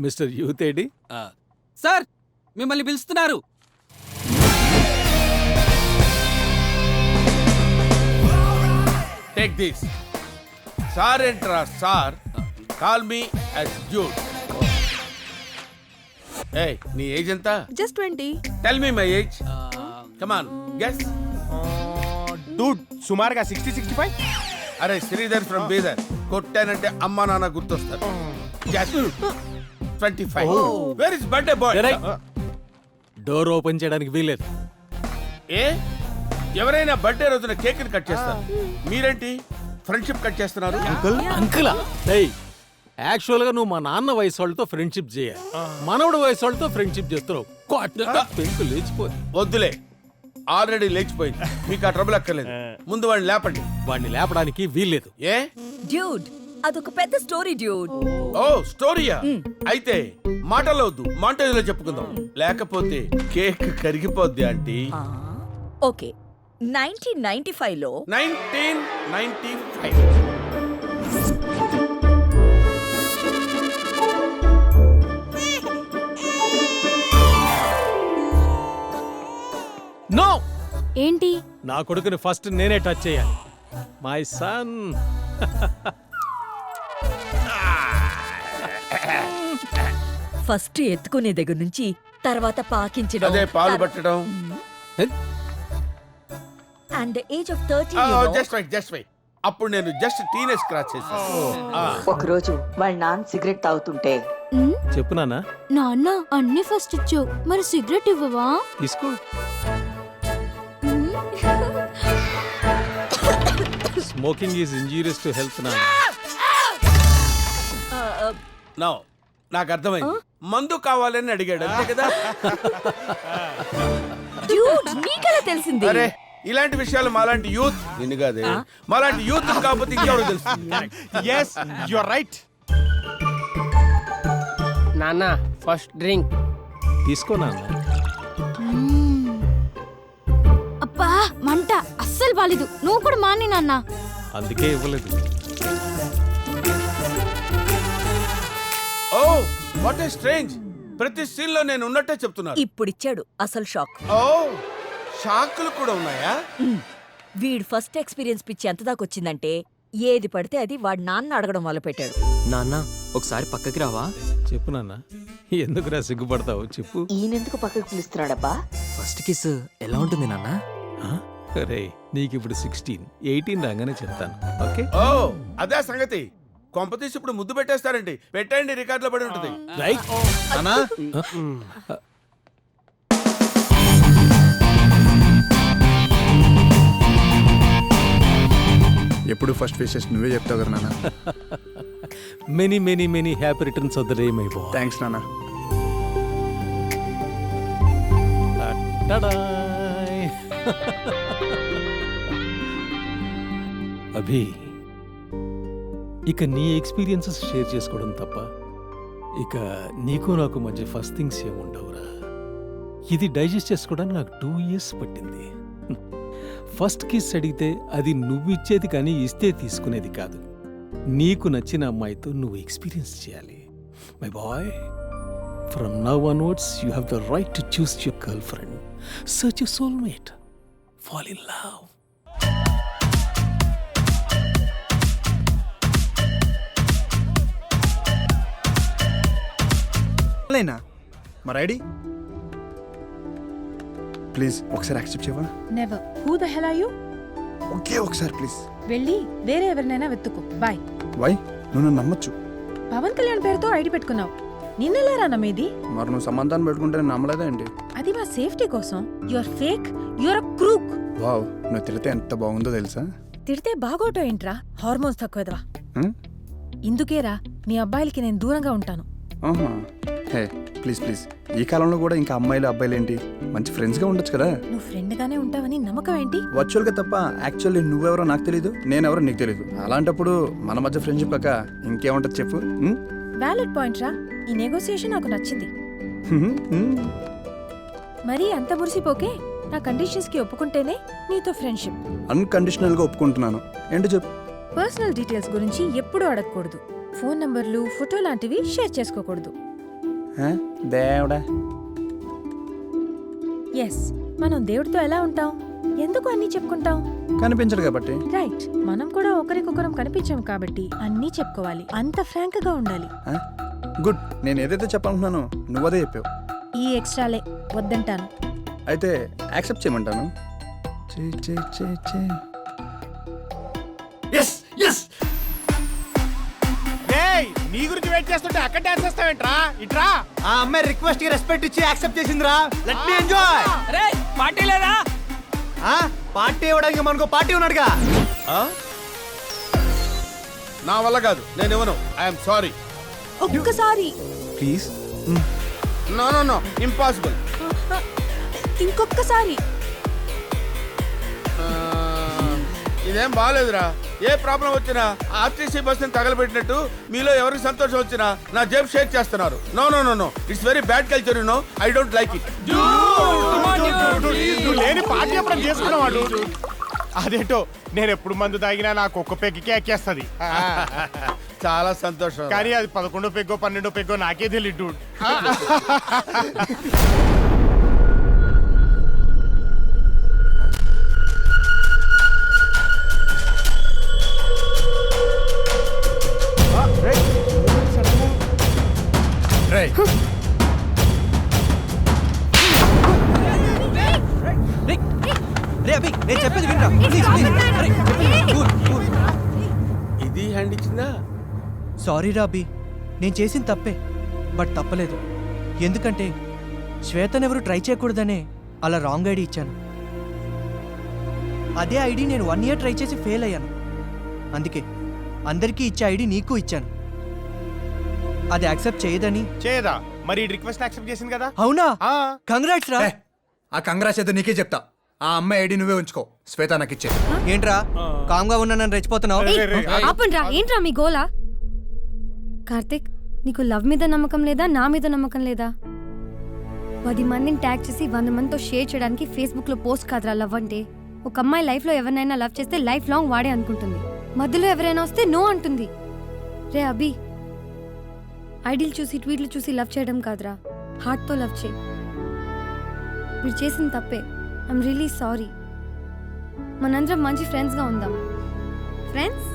Mister youth AD? Sir మిమ్మల్ని పిలుస్తున్నారు. Take this. Sir ఏంట్రా sir? Call me as dude. ఏయ్, నీ ఏజ్ ఎంత? Just 20. Tell me my age. Come on, guess. Dude సుమారుగా 60-65. అరే శ్రీధర్ ఫ్రమ్ బీదర్. కొట్టానంటే అమ్మా నాన్న గుర్తొస్తారు. 25. Where is birthday boy? Door open చేయడానికి వీలేదు. ఏ ఎవరైనా బర్త్డే రోజున కేక్ కట్ చేస్తారు, మీరేంటి ఫ్రెండ్షిప్ కట్ చేస్తున్నారు? అంకులా? యాక్చువల్ గా నువ్వు మా నాన్న వయసు వాళ్ళతో ఫ్రెండ్షిప్ చేయాలి. మనవడు వయసు వాళ్ళతో ఫ్రెండ్షిప్ చేస్తున్నావు. పెంకు లేచిపోతుంది. వద్దులే, ఆల్రెడీ లేచిపోయింది. మీకు ఆ ట్రబుల్ అక్కర్లేదు. ముందు వాడిని లేపండి. వాడిని లేపడానికి వీల్లేదు. ఏ డ్యూడ్, అదొక పెద్ద స్టోరీ డ్యూడ్. ఓ స్టోరీయా? అయితే మాటల్లో వద్దు, మాంటేజ్ లో చెప్పుకుందాం. లేకపోతే కేక్ కరిగిపోద్ది ఆంటీ. ఓకే, 1995 లో 1995. నో. ఏంటి? నా కొడుకుని ఫస్ట్ నేనే టచ్ చేయాలి. My son. ఫస్ట్ ఎత్తుకునే దగ్గర నుంచి తర్వాత పాకించడం, అదే పాలు పట్టడం. And age of 30. Just wait. అప్పుడు నేను జస్ట్ టీనేజ్ క్రాస్ చేశాను. ఒకరోజు వాళ్ళ నాన్న సిగరెట్ తాగుతుంటే చెప్పు నాన్న. నాన్న అన్ని ఫస్ట్ ఇచ్చావు, మరి సిగరెట్ ఇవ్వవా? తీసుకో. Smoking is injurious to health. No, నాకు అర్థమైంది. మందు కావాలని అడిగాడు అంతే కదా? డ్యూడ్, నీకెలా తెలిసింది? అరే ఇలాంటి విషయాలు మాలాంటి యూత్, నిన్ను కాదే, మాలాంటి యూత్ కాకపోతే ఇంకెవరు తెలుస్తుంది? Yes you are right. నాన్న ఫస్ట్ డ్రింక్ తీసుకో నాన్న. అబ్బా మంట అస్సలు బాలేదు. నువ్వు కూడా మాని నాన్న. అందుకే ఇవ్వలేదు. Oh what a strange. ప్రతి సీన్ లో నేను ఉన్నట్టే చెప్తున్నాను. ఇప్పుడిచ్చాడు అసలు షాక్. ఓ షాకులు కూడా ఉన్నాయా? వీడు ఫస్ట్ ఎక్స్పీరియన్స్ పిచ్చి ఎంత దాకా వచ్చిందంటే ఏది పడితే అది వాడు నాన్న అడగడం మొదలు పెట్టాడు. నాన్న ఒకసారి పక్కకి రావా? చెప్పు నాన్న. ఎందుకురా సిగ్గుపడతావు? చెప్పు. ఈయనెందుకు పక్కకు పిలుస్తున్నాడబ్బా? ఫస్ట్ కిస్ ఎలా ఉంటుంది నాన్న? అరే నీకు ఇప్పుడు 16, 18 రాగానే చెప్తాను. ఓకే? ఓ అదే సంగతి. కొంపతీసి ఇప్పుడు ముద్దు పెట్టేస్తారండి. పెట్టండి, రికార్డులో పడి ఉంటుంది. రైట్ అన్నా ఎప్పుడు ఫస్ట్ విషెస్ నువ్వే చెప్తావు కదా నాన్న. Many many many happy returns of the day my boy. Thanks నాన్న. అభి, ఇక నీ ఎక్స్పీరియన్సెస్ షేర్ చేసుకోవడం తప్ప ఇక నీకు నాకు మధ్య ఫస్ట్ థింగ్స్ ఏముండవురా. ఇది డైజెస్ట్ చేసుకోవడానికి నాకు 2 years పట్టింది. ఫస్ట్ కిస్ అడిగితే అది నువ్వు ఇచ్చేది కానీ ఇస్తే తీసుకునేది కాదు. నీకు నచ్చిన అమ్మాయితో నువ్వు ఎక్స్పీరియన్స్ చేయాలి my boy. From now onwards you have the right to choose your girl friend, search your soulmate, fall in love. లేనా మరి ఐడి ప్లీజ్ ఒకసారి యాక్సెప్ట్ చేయవా? Never. Who the hell are you? Okay ఒకసారి please. వెళ్ళి వేరే ఎవరినైనా వెతుక్కో. Bye. Why? నువ్వు నన్ను నమ్మొచ్చు. పవన్ కళ్యాణ్ పేరుతో ఐడి పెట్టుకున్నావు. నిన్నెలారా నమ్మేది? మరి నువ్వు సంబంధాన్ని పెట్టుకుంటే నేను నమ్మలేదా ఏంటి? అది మా సేఫ్టీ కోసం. Your fake, your a crook. Wow, నువ్వు తిడితే ఎంత బాగుందో తెలుసా? తిడితే బాగోటో ఏంట్రా? హార్మోన్స్ తక్కువదవా. హ్మ్? ఇందుకేరా మీ అబ్బాయిలకి నేను దూరంగా ఉంటాను. ఆహా. హే ప్లీజ్ ప్లీజ్, ఈ కాలంలో కూడా ఇంకా అమ్మాయిలు అబ్బాయిలు ఏంటి, మంచి ఫ్రెండ్స్గా ఉండొచ్చు కదా. నువ్వు ఫ్రెండ్ గానే ఉంటావని నమ్మకం ఏంటి? వర్చువల్గా తప్ప యాక్చువల్లీ నువ్వెవరో నాకు తెలీదు, నేనెవరో నీకు తెలీదు. అలాంటప్పుడు మన మధ్య ఫ్రెండ్షిప్ కాక ఇంకేముంటది చెప్పు? వ్యాలిడ్ పాయింట్ రా. ఈ నెగోసియేషన్ నాకు నచ్చింది. మరీ అంత మురిసిపోకే. నా కండిషన్స్ కి ఒప్పుకుంటేనే నీతో ఫ్రెండ్షిప్. అన్కండిషనల్ గా ఒప్పుకుంటున్నాను. ఏంటి చెప్పు? పర్సనల్ డీటెయిల్స్ గురించి ఎప్పుడూ అడగకూడదు. ఫోన్ నంబర్లు, ఫోటో లాంటివి షేర్ చేసుకోకూడదు. దేవుడా. ఎస్, మనం దేవుడితో ఎలా ఉంటాం? ఎందుకు అన్నీ చెప్పుకుంటాం? కనిపించడు కాబట్టి. రైట్, మనం కూడా ఒకరికొకరం కనిపించాం కాబట్టి అన్నీ చెప్పుకోవాలి. అంత ఫ్రాంక్ గా ఉండాలి. గుడ్. నేను ఏదైతే చెప్పాలనుకున్నానో నువ్వు అదే చెప్పావు. ఈ ఎక్స్ట్రాలే వద్దంటాను. అయితే యాక్సెప్ట్ చేయమంటాను. రేయ్, నీ గురించి వెయిట్ చేస్తుంటే అక్కడ డాన్స్ చేస్తావేంట్రా? ఇట్రా. ఆ అమ్మాయి రిక్వెస్ట్ కి రెస్పెక్ట్ ఇచ్చి యాక్సెప్ట్ చేసిందిరా. Let me enjoy. అరే పార్టీ లేదా? పార్టీ ఇవ్వడానికి మనకు పార్టీ ఉన్నాడుగా. నా వల్ల కాదు, నేను ఇవ్వను. I'm sorry. ఒక్కసారి, please. No no no, impossible. ఇంకొక్కసారి. ఇదేం బాగాలేదురా. ఏ ప్రాబ్లం వచ్చినా ఆర్టీసీ బస్సుని తగలబెట్టినట్టు మీలో ఎవరికి సంతోషం వచ్చినా నా జేబు షేక్ చేస్తున్నారు. No no no no, it's very bad culture. You know, I don't like it. నువ్వు లేని పార్టీ ఎప్పుడు చేసుకున్నావాడు? అదేంటో, నేను ఎప్పుడు మందు తాగినా నాకు ఒక్క పెగ్గికే ఎక్కేస్తుంది. చాలా సంతోషం. కానీ అది 11 పెగ్గో 12 పెగ్గో నాకే తెలియదు. రే అభి, నేను చెప్పేది వినరా. ఇది హ్యాండ్ ఇచ్చిందా? సారీ రా అభి, నేను చేసిన తప్పే. బట్ తప్పలేదు, ఎందుకంటే శ్వేతనెవరు ట్రై చేయకూడదనే అలా రాంగ్ ఐడి ఇచ్చాను. అదే ఐడి నేను 1 year ట్రై చేసి ఫెయిల్ అయ్యాను. అందుకే అందరికీ ఇచ్చే ఐడి నీకు ఇచ్చాను. అది యాక్సెప్ట్ చేయదని. చేయదా? మరి రిక్వెస్ట్ యాక్సెప్ట్ చేసింది కదా. అవునా? కంగ్రాట్స్ రా. ఆ కంగ్రాట్స్ అయితే నీకే చెప్తా. ఆ అమ్మాయి ఐడి నువ్వే ఉంచుకో, శ్వేత నాకు ఇచ్చే. ఏంట్రా కామ్గా ఉన్నా నన్ను రెచ్చిపోతున్నావు? ఆపండ్రా, ఏంట్రా మీ గోలా? కార్తిక్, నీకు లవ్ మీద నమ్మకం లేదా, నా మీద నమ్మకం లేదా? 10 మందిని ట్యాగ్ చేసి 100 మందితో షేర్ చేయడానికి ఫేస్బుక్ లో పోస్ట్ కాదురా లవ్ అంటే. ఒక అమ్మాయి లైఫ్ లో ఎవరినైనా లవ్ చేస్తే లైఫ్ లాంగ్ వాడే అనుకుంటుంది. మధ్యలో ఎవరైనా వస్తే నో అంటుంది. రే అభి, ఐడియల్ చూసి ట్వీట్లు చూసి లవ్ చేయడం కాదురా, హార్ట్ తో లవ్ చేయి. మీరు చేసిన తప్పే. I'm really sorry. మనందరం మంచి ఫ్రెండ్స్గా ఉందాం. ఫ్రెండ్స్?